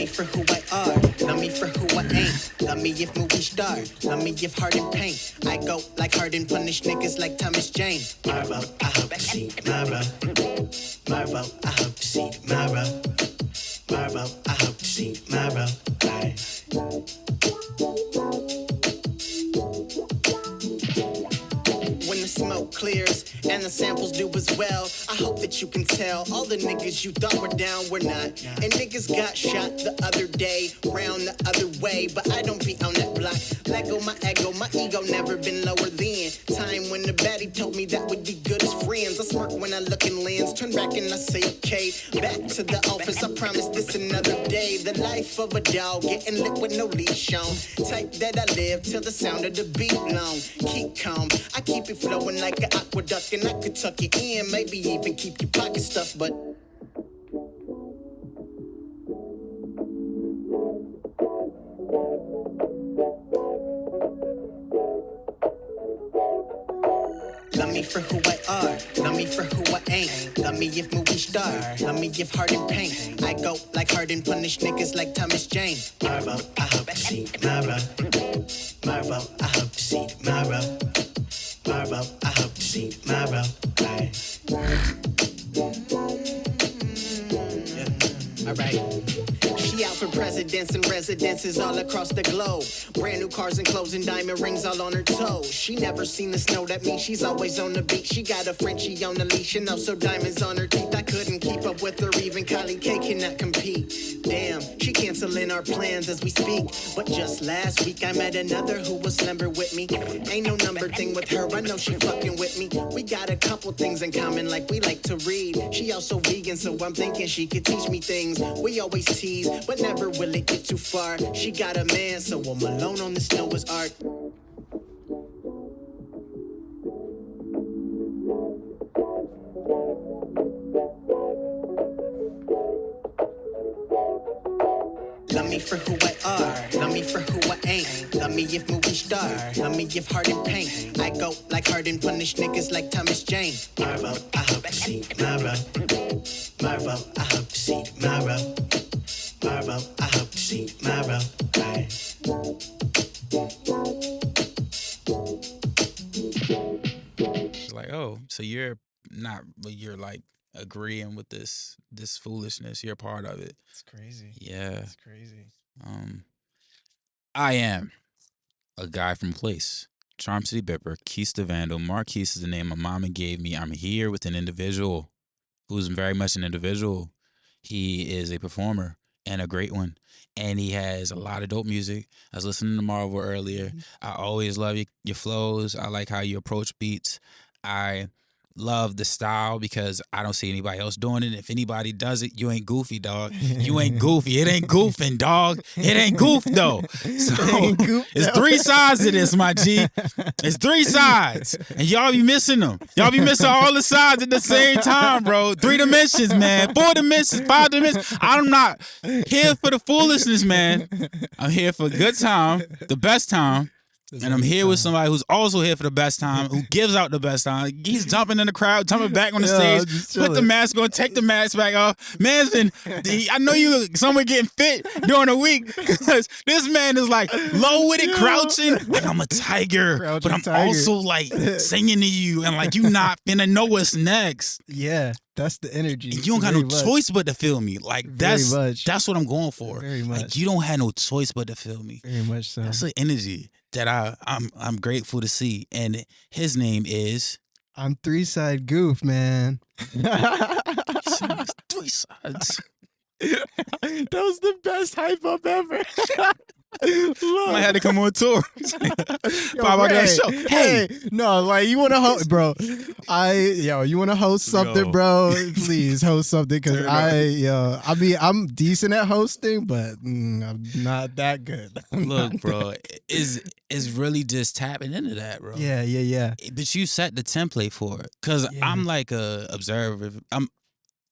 for who I are, love me for who I ain't. Love me if movie star, love me if hard in paint. I go like hard and punish niggas like Thomas Jane. Marvel, I hope to see tomorrow. Marvel, I hope to see tomorrow. Marvel, I hope to see tomorrow. Aye. When the smoke clears and the samples do as well, I hope that you can tell all the niggas you thought were down were not. And niggas got shot the other day, round the other way, but I don't be on that block. Lego my ego never been lower than time when the baddie told me that we'd be good as friends. I smirk when I look in lens, turn back and I say okay. Back to the office, I promise this another day. The life of a dog, getting lit with no leash on. Type that I live till the sound of the beat long. Keep calm, I keep it flowing like an aqueduct, and I could tuck it in, maybe even keep your pocket stuffed, but love me for who I are, love me for who I ain't. Love me if movie star, love me if hard in paint. I go like hard and punish niggas like Thomas Jane. Marvel, I hope to see tomorrow. Marvel, I hope to see tomorrow. Marvel, I hope to see tomorrow. Aye. Yeah. All right. She out for presidents and residences all across the globe. Brand new cars and clothes and diamond rings all on her toes. She never seen the snow, that means she's always on the beat. She got a Frenchie on the leash and also diamonds on her teeth. I couldn't keep up with her, even Kylie K cannot compete. Damn, she canceling our plans as we speak. But just last week I met another who was slumber with me. Ain't no number thing with her, I know she fucking with me. We got a couple things in common, like we like to read. She also vegan, so I'm thinking she could teach me things. We always tease, but never will it get too far. She got a man, so I'm alone on this Noah's Ark. Love me for who I are, love me for who I ain't. Love me if movie star, love me if hard in paint. I go like hard and punish niggas like Thomas Jane. Marvel, I hope to see tomorrow. Marvel, I hope to see tomorrow. Marvel, I hope to see tomorrow. Aye. Like, oh, so you're not, but you're like agreeing with this foolishness. You're a part of it. It's crazy. Yeah. It's crazy. I am a guy from place. Charm City Bipper, Quis The Vndl. Marquis is the name my mama gave me. I'm here with an individual who's very much an individual. He is a performer and a great one. And he has a lot of dope music. I was listening to Marvel earlier. I always love your flows. I like how you approach beats. I love the style because I don't see anybody else doing it. If anybody does it, you ain't goofy, dog. You ain't goofy. It ain't goofing, dog. It ain't goof, though. So it's three sides to this, my G. It's three sides. And y'all be missing them. Y'all be missing all the sides at the same time, bro. 3 dimensions, man. 4 dimensions, 5 dimensions. I'm not here for the foolishness, man. I'm here for a good time, the best time. And I'm here with somebody who's also here for the best time, who gives out the best time. He's jumping in the crowd, jumping back on the stage, put the mask on, take the mask back off. Man's been, I know you somewhere getting fit during the week because this man is like low with it, crouching. Like, I'm a tiger, but I'm also like singing to you and like you not finna know what's next. Yeah. That's the energy. And you don't got no choice but to feel me. Like that's what I'm going for. Very much. Like you don't have no choice but to feel me. Very much so. That's the energy that I'm grateful to see. And his name is I'm 3SIDEGOOF, man. 3 sides. That was the best hype up ever. I had to come on tour. Show. Hey, no, like you want to host, bro. You want to host something, bro? Please host something, because I mean, I'm decent at hosting, but I'm not that good. Look, bro, it's really just tapping into that, bro. Yeah. But you set the template for it, because I'm like a observer. I'm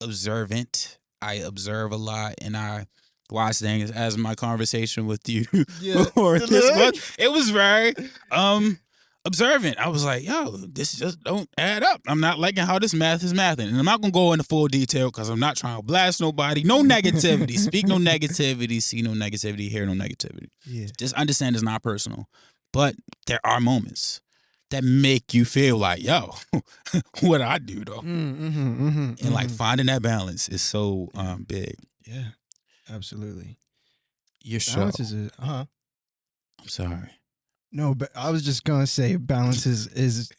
observant. I observe a lot, and I watch things. As my conversation with you before this month, it was very observant. I was like, yo, this just don't add up. I'm not liking how this math is mathing. And I'm not going to go into full detail because I'm not trying to blast nobody. No negativity. Speak no negativity. See no negativity. Hear no negativity. Yeah. Just understand it's not personal. But there are moments that make you feel like, yo, what I do though? And like finding that balance is so big. Yeah, absolutely. Your show. Balance is I'm sorry. No, but I was just gonna say balance is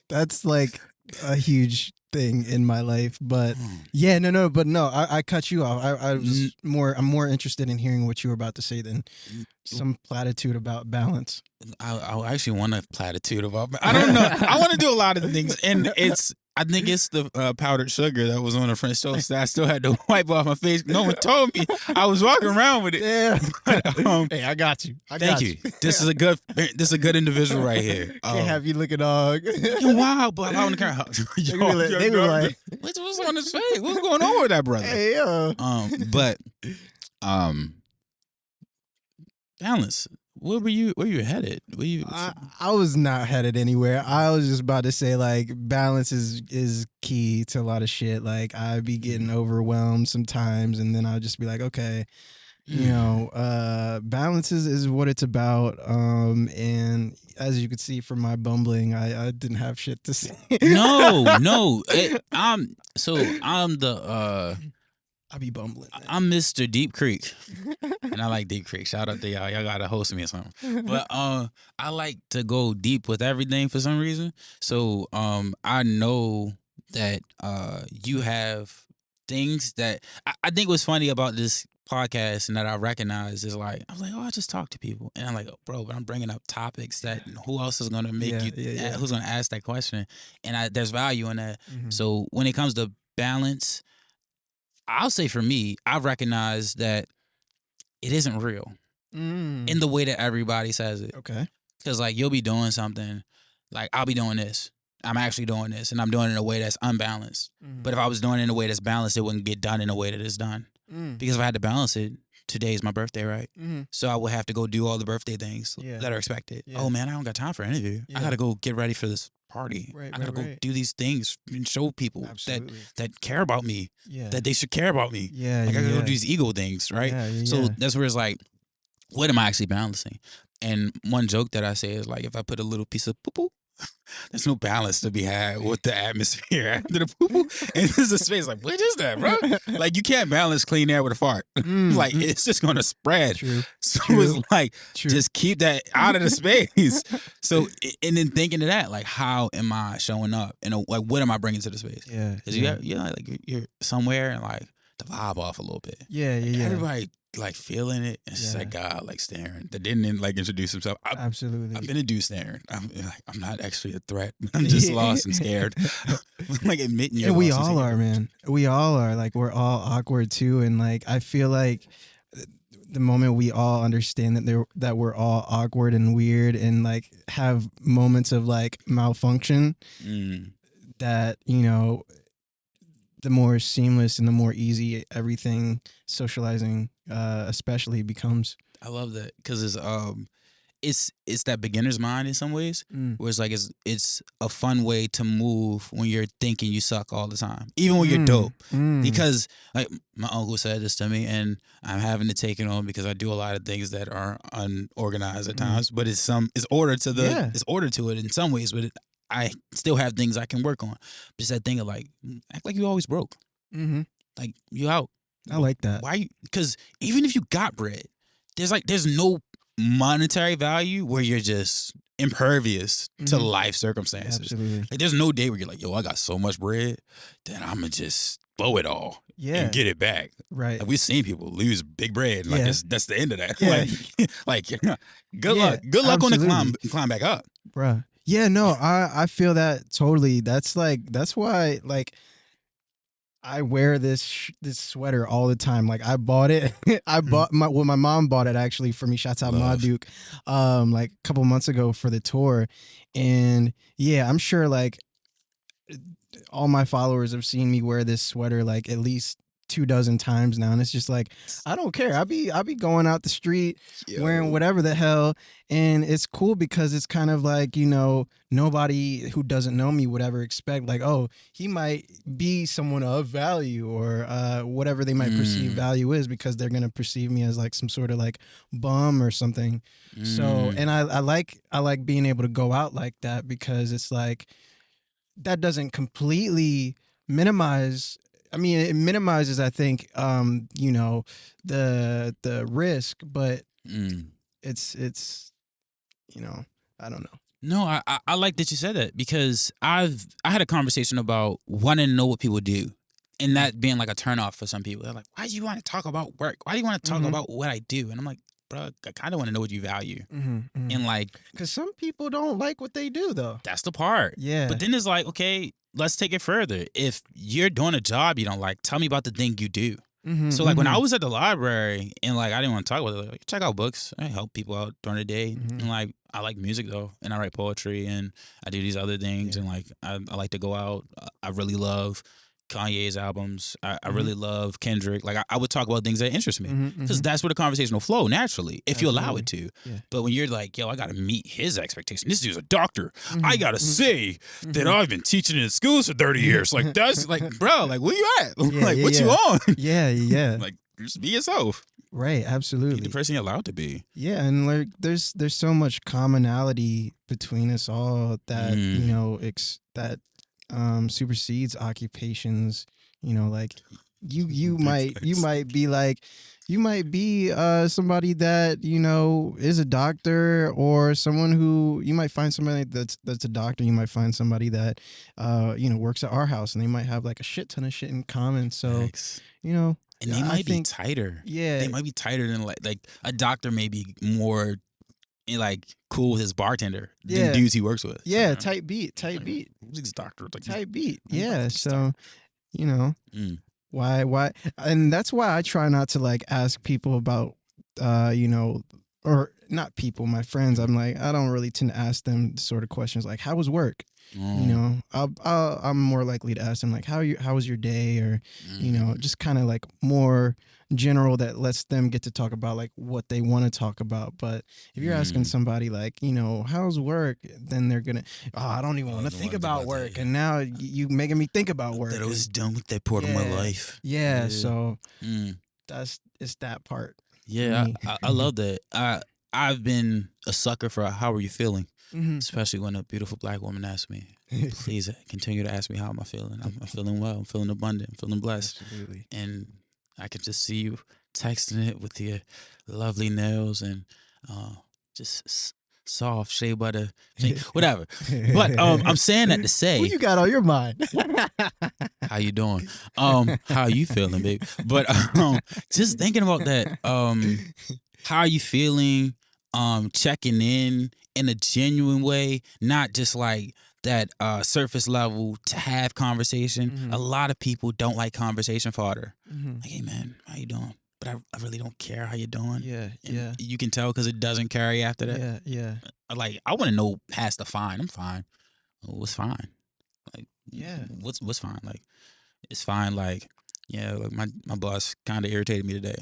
that's like a huge thing in my life. But yeah, no, I cut you off. I'm more interested in hearing what you were about to say than some platitude about balance. I actually want a platitude about. I don't know. I want to do a lot of things, and I think it's the powdered sugar that was on the French toast that I still had to wipe off my face. No one told me. I was walking around with it. Yeah. But, hey, I got you. Thank you. This is a good individual right here. Can't have you looking dog. Wow, but I'm on the camera. They were like, what's on his face? What's going on with that brother? Hey, but balance. Where you headed? I was not headed anywhere. I was just about to say like balance is key to a lot of shit. Like I'd be getting overwhelmed sometimes, and then I'll just be like, okay, you know, balance is what it's about. And as you could see from my bumbling, I didn't have shit to say. No. So I'm the I be bumbling. I'm Mr. Deep Creek, and I like Deep Creek. Shout out to y'all. Y'all gotta host me or something. But I like to go deep with everything for some reason. So I know that you have things that I think what's funny about this podcast and that I recognize is like I was like, oh, I just talk to people, and I'm like, oh, bro, but I'm bringing up topics that who else is gonna make who's gonna ask that question, and there's value in that. So when it comes to balance, I'll say for me, I've recognized that it isn't real in the way that everybody says it. Okay. Because like you'll be doing something, like I'll be doing this. I'm actually doing this, and I'm doing it in a way that's unbalanced. But if I was doing it in a way that's balanced, it wouldn't get done in a way that it's done. Because if I had to balance it, today is my birthday, right? So I would have to go do all the birthday things that are expected. Oh man, I don't got time for an interview. I gotta go get ready for this party. I gotta go do these things and show people that care about me, that they should care about me. I gotta go do these ego things, right? So that's where it's like, what am I actually balancing? And one joke that I say is like, if I put a little piece of poo-poo, there's no balance to be had with the atmosphere after the poo-poo. And there's a space like, what is that, bro? Like, you can't balance clean air with a fart. Like, it's just going to spread. So it's like, just keep that out of the space. So, and then thinking of that, like, how am I showing up? And like, what am I bringing to the space? Because you're somewhere and like the vibe off a little bit. Everybody like feeling it. It's just like God, like staring. That didn't like introduce himself. Absolutely. I've been a dude staring. I'm not actually a threat. I'm just lost and scared. Like admitting you're and we lost all are, man. We all are. Like we're all awkward too. And like I feel like the moment we all understand that we're all awkward and weird and like have moments of like malfunction, that, you know, the more seamless and the more easy everything socializing especially becomes. I love that because it's that beginner's mind in some ways, where it's like it's a fun way to move when you're thinking you suck all the time, even when you're dope. Because like my uncle said this to me, and I'm having to take it on because I do a lot of things that are unorganized at times, but it's order to it's order to it in some ways, but I still have things I can work on. Just that thing of like, act like you always broke. Like you out. I like that. Why? Because even if you got bread, there's no monetary value where you're just impervious to life circumstances. Absolutely. Like there's no day where you're like, yo, I got so much bread that I'm gonna just blow it all and get it back. Right. Like we've seen people lose big bread. Like that's the end of that. Like good luck. Good luck on the climb back up. Bruh. Yeah, no, I feel that totally. That's why like I wear this sweater all the time. Like I bought it. My mom bought it actually for me. Shouts out Ma Duke. Like a couple months ago for the tour. And yeah, I'm sure like all my followers have seen me wear this sweater like at least 24 times now, and it's just like I don't care. I be going out the street wearing whatever the hell, and it's cool because it's kind of like, you know, nobody who doesn't know me would ever expect like, oh, he might be someone of value or whatever they might perceive value is, because they're gonna perceive me as like some sort of like bum or something. So, and I like being able to go out like that, because it's like that doesn't completely minimize. I mean, it minimizes, I think, you know, the risk, but it's, you know, I don't know. No, I like that you said that, because I had a conversation about wanting to know what people do, and that being like a turnoff for some people. They're like, why do you want to talk about work? Why do you want to talk about what I do? And I'm like, bro, I kind of want to know what you value. And like, because some people don't like what they do, though. That's the part. Yeah. But then it's like, okay, let's take it further. If you're doing a job you don't like, tell me about the thing you do. So like when I was at the library and like I didn't want to talk about it, like, check out books. I help people out during the day. And like I like music though, and I write poetry and I do these other things, and like I like to go out. I really love Kanye's albums. I really love Kendrick. Like I would talk about things that interest me, because that's where the conversation will flow naturally if you allow it to. But when you're like, yo, I gotta meet his expectation. This dude's a doctor. I gotta say that I've been teaching in schools for 30 years. Like that's like, bro, like where you at? Like what you on? Yeah. Like just be yourself. Right, absolutely. Be the person you're allowed to be. Yeah, and like there's so much commonality between us all that you know that supersedes occupations. You know, like you might be like, you might be somebody that, you know, is a doctor, or someone who, you might find somebody that's a doctor. You might find somebody that you know, works at our house, and they might have like a shit ton of shit in common. So you know, and they might be tighter. Yeah, they might be tighter than like a doctor may be more like cool with his bartender than dudes he works with. Yeah, tight beat. Who's doctor? Like, tight beat. Yeah, so you know, why, and that's why I try not to like ask people about, you know, or not people, my friends. I'm like, I don't really tend to ask them sort of questions like, how was work? You know, I'm more likely to ask them like, how was your day, or you know, just kind of like more general, that lets them get to talk about like what they want to talk about. But if you're asking somebody like, you know, how's work, then they're gonna, oh, I don't even want to think about work, and now you making me think about work. That I was done with that part of my life. Yeah. So it's that part. Yeah, I love that. I've been a sucker for how are you feeling, especially when a beautiful black woman asks me. Please continue to ask me how am I feeling. I'm feeling well. I'm feeling abundant. I'm feeling blessed. Absolutely. And I can just see you texting it with your lovely nails and just soft shea butter, whatever. But I'm saying that to say, what you got on your mind? how you doing? How you feeling, baby? But just thinking about that, how are you feeling? Checking in a genuine way, not just like that surface level to have conversation. A lot of people don't like conversation fodder. Like, hey man, how you doing? But I really don't care how you're doing. And you can tell because it doesn't carry after that. Like, I want to know past the fine. I'm fine. What's fine? Like, what's fine? Like, it's fine. Like, yeah, like my boss kind of irritated me today.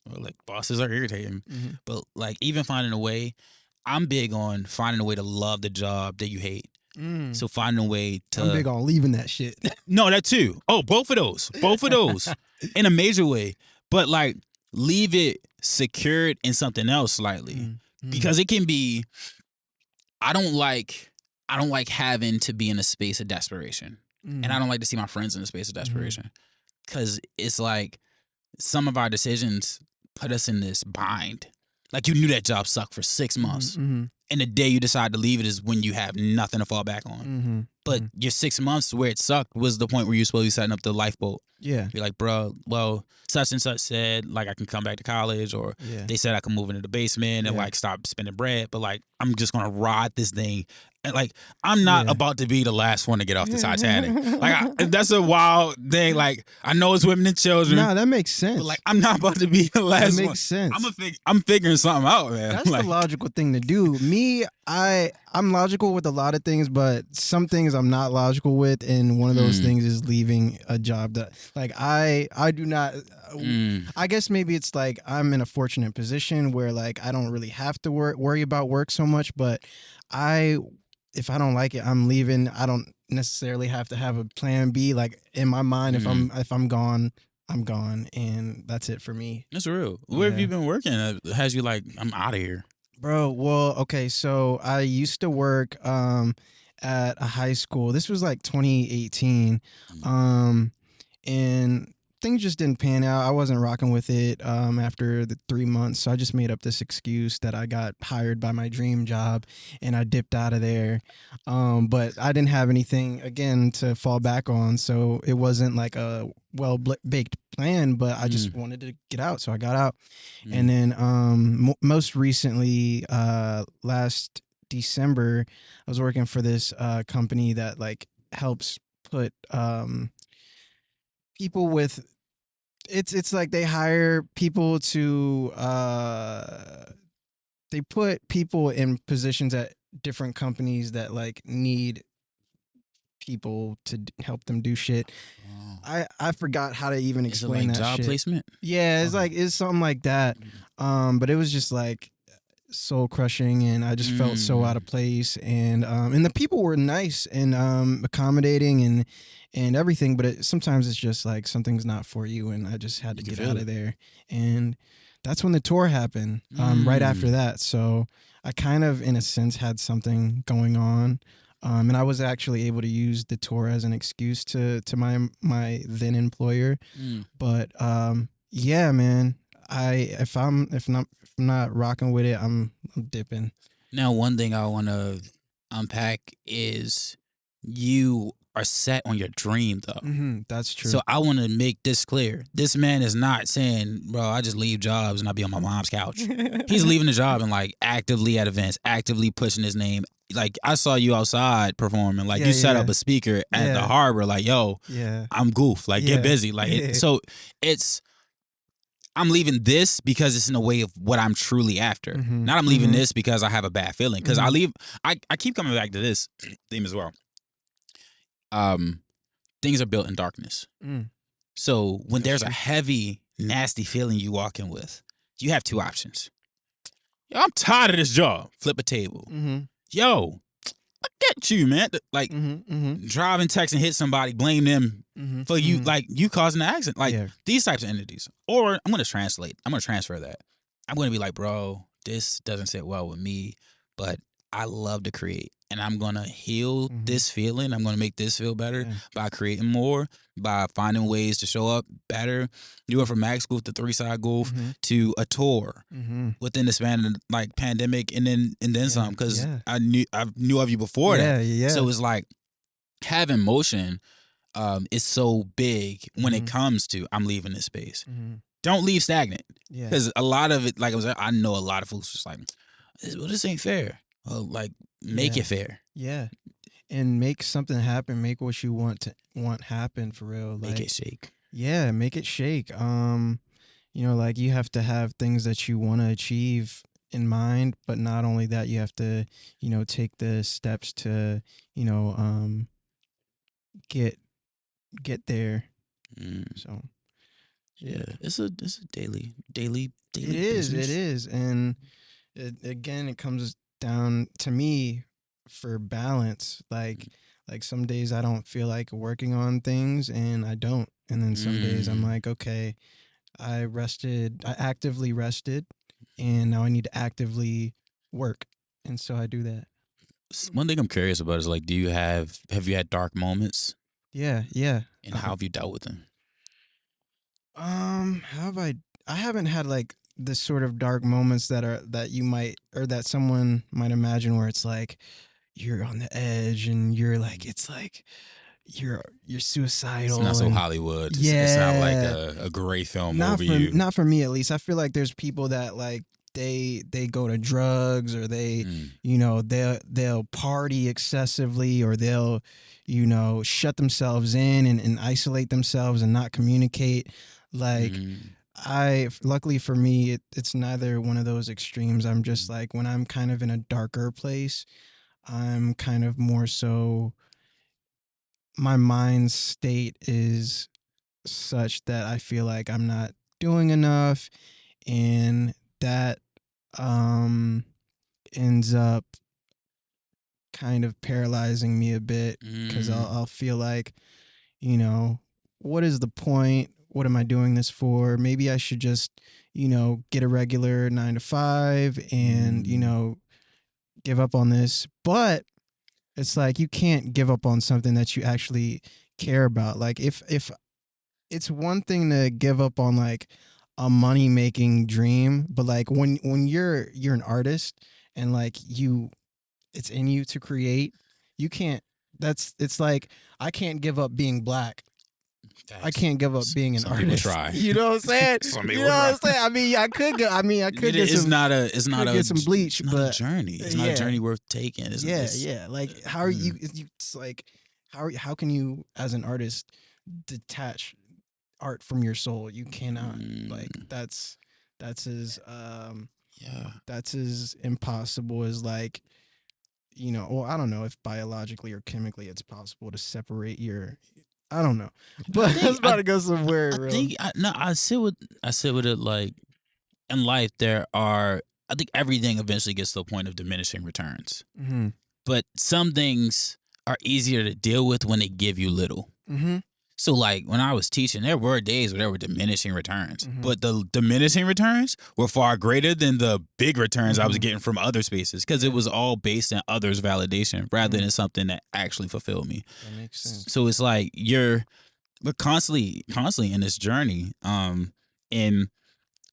Or like, bosses are irritating. But like, even finding a way, I'm big on finding a way to love the job that you hate. So finding a way to... I'm big on leaving that shit. No, that too. Oh, both of those in a major way. But like, leave it secured in something else slightly, because it can be. I don't like having to be in a space of desperation, and I don't like to see my friends in a space of desperation, because it's like some of our decisions put us in this bind. Like, you knew that job sucked for 6 months. And the day you decide to leave it is when you have nothing to fall back on. But your 6 months where it sucked was the point where you're supposed to be setting up the lifeboat. You're like, bro, well, such and such said, like, I can come back to college, or they said I can move into the basement and, like, stop spending bread. But, like, I'm just going to ride this thing. And, like, I'm not about to be the last one to get off the Titanic. Like, that's a wild thing. Like, I know it's women and children. Nah, that makes sense. But, like, I'm not about to be the last one. That makes sense. I'm figuring something out, man. That's like, the logical thing to do. Me, I I'm logical with a lot of things, but some things I'm not logical with, and one of those things is leaving a job that like I do not. I guess maybe it's like I'm in a fortunate position where like I don't really have to worry about work so much, but if I don't like it, I'm leaving. I don't necessarily have to have a plan B. Like in my mind, if I'm gone, I'm gone, and that's it for me. That's real. Where have you been working? Has you like, I'm out of here? Bro, well, okay, so I used to work at a high school. This was like 2018. And things just didn't pan out. I wasn't rocking with it after the 3 months. So I just made up this excuse that I got hired by my dream job and I dipped out of there. But I didn't have anything, again, to fall back on. So it wasn't like a well-baked plan, but I just wanted to get out. So I got out. And then most recently, last December, I was working for this company that like helps put people with it's like they hire people to they put people in positions at different companies that like need people to help them do shit. I forgot how to even explain like that job shit. placement? Yeah, it's like it's something like that. But it was just like soul crushing, and I just felt so out of place. And the people were nice and accommodating and everything, but sometimes it's just like something's not for you, and I just had to get out of there. And that's when the tour happened. Right after that, so I kind of, in a sense, had something going on. And I was actually able to use the tour as an excuse to my then employer. But yeah, man, if I'm not rocking with it, I'm dipping. Now, one thing I want to unpack is you are set on your dream, though. That's true. So I want to make this clear. This man is not saying, bro, I just leave jobs and I be on my mom's couch. He's leaving the job and like actively at events, actively pushing his name. Like I saw you outside performing. Like you set up a speaker at the harbor. Like, yo, I'm Goof. Like get busy. Like so it's. I'm leaving this because it's in a way of what I'm truly after. Not I'm leaving this because I have a bad feeling. Because I keep coming back to this theme as well. Things are built in darkness. So when there's a heavy, nasty feeling you walk in with, you have two options. Yo, I'm tired of this job. Flip a table. Yo, I get you, man. Like driving, text, and hit somebody, blame them for you, like you causing the accident. Like these types of entities. Or I'm gonna translate. I'm gonna transfer that. I'm gonna be like, bro, this doesn't sit well with me, but I love to create. And I'm gonna heal this feeling. I'm gonna make this feel better by creating more, by finding ways to show up better. You went from Max Goof to 3SIDEGOOF to a tour within the span of like pandemic, and then some. Because I knew of you before that. So it's like having motion is so big when it comes to I'm leaving this space. Don't leave stagnant. Because a lot of it, like I know a lot of folks just like, well, this ain't fair. Like make it fair. And make something happen. Make what you want happen for real. Make it shake. Yeah, make it shake. You know, like you have to have things that you want to achieve in mind, but not only that, you have to, you know, take the steps to, you know, get there. So it's a daily it business. is, and it comes down to me for balance. Like some days I don't feel like working on things, and I don't, and then some days I'm like, okay, I actively rested, and now I need to actively work, and so I do that. One thing I'm curious about is like, have you had dark moments? Yeah. And how have you dealt with them? How have I haven't had like the sort of dark moments that you might, or that someone might imagine, where it's like you're on the edge and you're like, it's like you're suicidal. It's not so Hollywood. It's not like a great film over you. Not for me, at least. I feel like there's people that like they go to drugs, or they you know, they'll party excessively, or they'll, you know, shut themselves in and isolate themselves and not communicate. Like luckily for me, it's neither one of those extremes. I'm just like, when I'm kind of in a darker place, I'm kind of more so, my mind state is such that I feel like I'm not doing enough, and that um ends up kind of paralyzing me a bit, because I'll feel like, you know, what is the point? What am I doing this for? Maybe I should just, get a regular 9 to 5 and, give up on this. But it's like, you can't give up on something that you actually care about. Like, if it's one thing to give up on like a money making dream, but like when you're an artist and like it's in you to create, you can't. It's like, I can't give up being black. I can't give up being an Some people artist. try. You know what I'm saying? Some You people know what I'm try. saying? I mean, I could get. I mean, I could get It's some. not a some bleach, it's not but a journey. It's not yeah. a journey worth taking. Yeah. Like, how are you? It's like, how can you, as an artist, detach art from your soul? You cannot. Like, that's as Yeah. that's as impossible as, like, well, I don't know if biologically or chemically it's possible to separate your. I don't know, but think- that's about I- to go somewhere. I think I sit with it, like, in life there are, I think everything eventually gets to a point of diminishing returns. Mm-hmm. But some things are easier to deal with when they give you little. Mm-hmm. So, like, when I was teaching, there were days where there were diminishing returns, Mhm. but the diminishing returns were far greater than the big returns I was getting from other spaces, because it was all based on others' validation rather than something that actually fulfilled me. That makes sense. So it's like we're constantly in this journey, and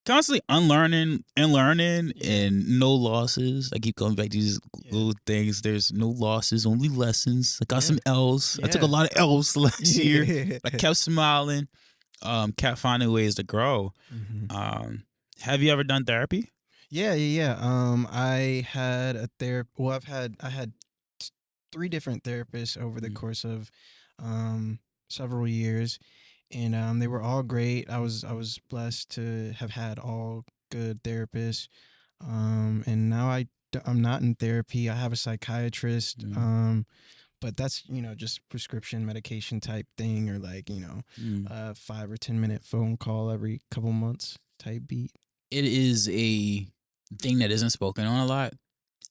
constantly unlearning and learning, and no losses. I keep going back to these little things. There's no losses, only lessons. I got some L's. I took a lot of L's last year. I kept smiling, kept finding ways to grow. Have you ever done therapy? Yeah. I had a Well, I had 3 different therapists over the course of several years, and they were all great. I was blessed to have had all good therapists. And now I'm not in therapy. I have a psychiatrist. But that's, just prescription medication type thing, or like, 5 or 10 minute phone call every couple months type beat. It is a thing that isn't spoken on a lot.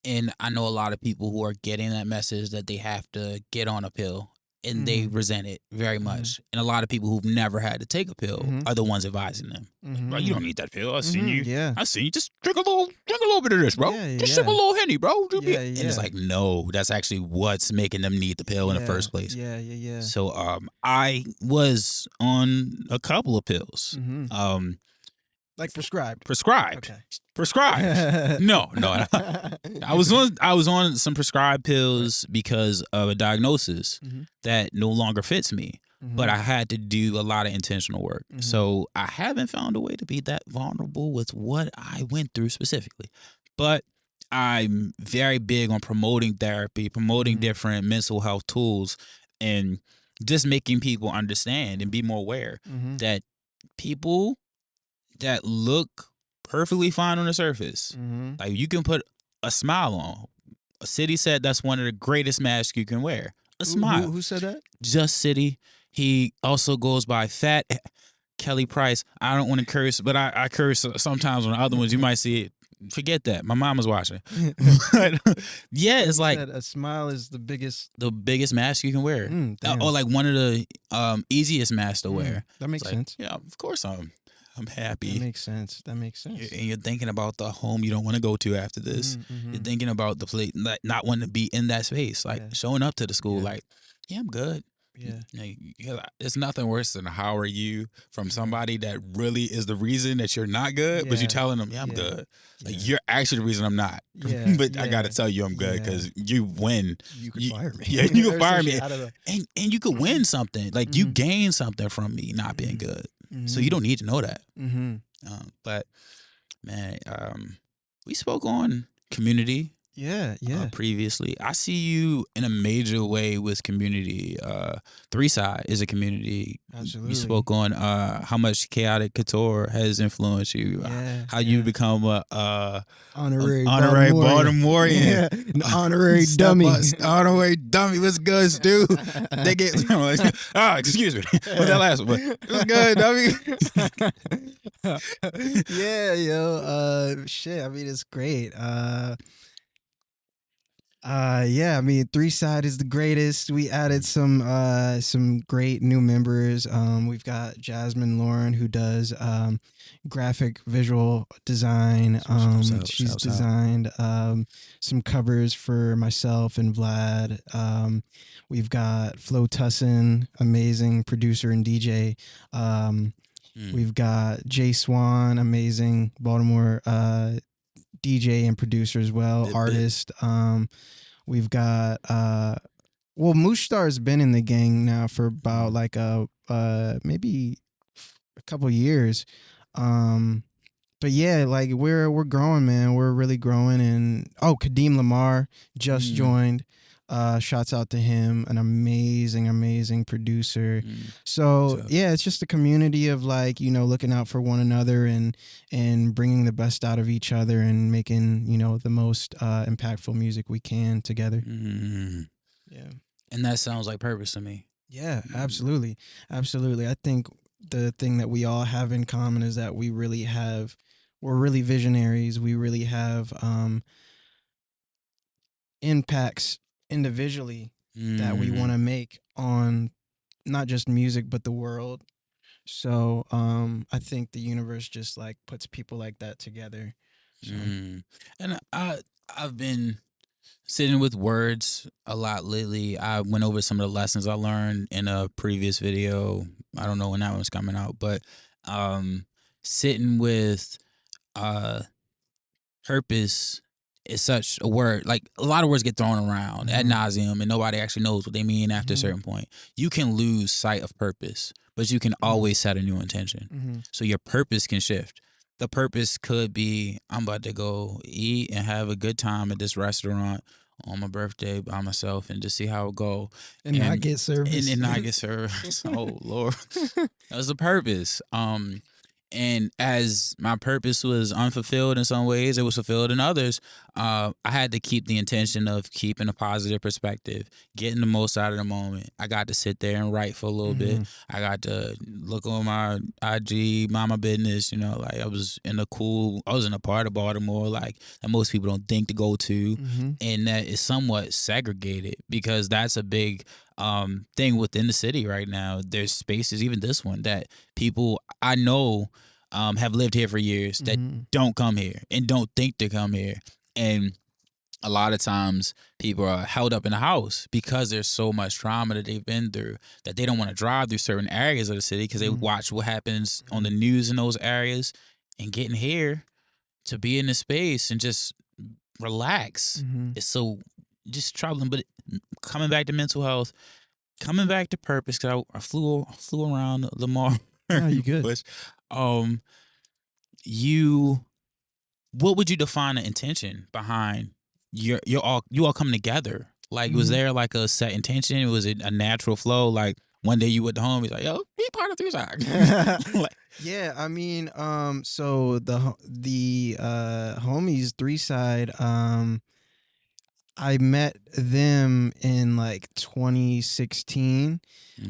And I know a lot of people who are getting that message that they have to get on a pill, and they resent it very much. And a lot of people who've never had to take a pill are the ones advising them. Bro, you don't need that pill. I seen you. Yeah. I seen you. Just drink a little bit of this, bro. Just sip a little Henny, bro. And it's like, no, that's actually what's making them need the pill in the first place. Yeah. So I was on a couple of pills. Like prescribed. Prescribed. Okay. Prescribed. No. I was on some prescribed pills because of a diagnosis that no longer fits me. But I had to do a lot of intentional work. So I haven't found a way to be that vulnerable with what I went through specifically. But I'm very big on promoting therapy, promoting different mental health tools, and just making people understand and be more aware that people that look perfectly fine on the surface, like, you can put a smile on. A City said that's one of the greatest masks you can wear. A smile. Who said that? Just City. He also goes by Fat Kelly Price. I don't want to curse, but I curse sometimes on the other ones. You might see it. Forget that. My mom was watching. But, yeah, it's like a smile is the biggest mask you can wear. Damn. Or like one of the easiest masks to wear. That makes sense. Yeah, of course I'm happy. That makes sense. And you're thinking about the home you don't want to go to after this. You're thinking about the place, like, not wanting to be in that space, like showing up to the school, like, yeah, I'm good. Yeah. It's nothing worse than how are you from somebody that really is the reason that you're not good, but you're telling them, I'm good. Like, you're actually the reason I'm not. Yeah. But I got to tell you I'm good because you win. You could fire me. Yeah, you can fire me. Out of And you could win something. Like, you gain something from me not being good. So you don't need to know that. But, man, we spoke on community Yeah. Previously. I see you in a major way with community. 3SIDE is a community. Absolutely. You spoke on how much Chaotic Couture has influenced you. Yeah, How you become a honorary Baltimorean. Yeah, an honorary dummy. Honorary dummy. What's good, Stu? They get excuse me. What's that last one? What's good, dummy? Yeah, yo. Shit. I mean, it's great. Yeah, I mean, 3SIDE is the greatest. We added some great new members. We've got Jasmine Lauren, who does graphic visual design. She's designed some covers for myself and Vlad. We've got Flo Tussin, amazing producer and DJ. We've got Jay Swan, amazing Baltimore DJ and producer as well, artist. We've got Mushtar's been in the gang now for about like maybe a couple years. But yeah, like we're growing, man. We're really growing. And Kadeem Lamar just joined. Shouts out to him, an amazing producer. So yeah, it's just a community of like, looking out for one another and bringing the best out of each other and making, the most impactful music we can together. Yeah. And that sounds like purpose to me. Yeah, absolutely. I think the thing that we all have in common is that we're really visionaries. We really have impacts individually that we want to make on not just music but the world. So I think the universe just like puts people like that together. So. And I've been sitting with words a lot lately. I went over some of the lessons I learned in a previous video. I don't know when that one's coming out, but sitting with purpose is such a word. Like, a lot of words get thrown around ad nauseum, and nobody actually knows what they mean after a certain point. You can lose sight of purpose, but you can always set a new intention. So your purpose can shift. The purpose could be, I'm about to go eat and have a good time at this restaurant on my birthday by myself and just see how it go. And not get service. And not get service. Oh, Lord. That was the purpose. And as my purpose was unfulfilled in some ways, it was fulfilled in others. I had to keep the intention of keeping a positive perspective, getting the most out of the moment. I got to sit there and write for a little bit. I got to look on my IG, mind my business. Like I was in a part of Baltimore like that most people don't think to go to, and that is somewhat segregated because that's a big thing within the city right now. There's spaces, even this one, that people I know have lived here for years that don't come here and don't think to come here. And a lot of times people are held up in the house because there's so much trauma that they've been through that they don't want to drive through certain areas of the city because they watch what happens on the news in those areas, and getting here to be in the space and just relax is so just troubling. But coming back to mental health, coming back to purpose, because I flew around Lamar. Oh, you good? What would you define the intention behind you all coming together? Like, was there like a set intention? Was it a natural flow? Like one day you went home, he's like, "Yo, be part of 3SIDE." Yeah, I mean, so the homies 3SIDE, I met them in like 2016.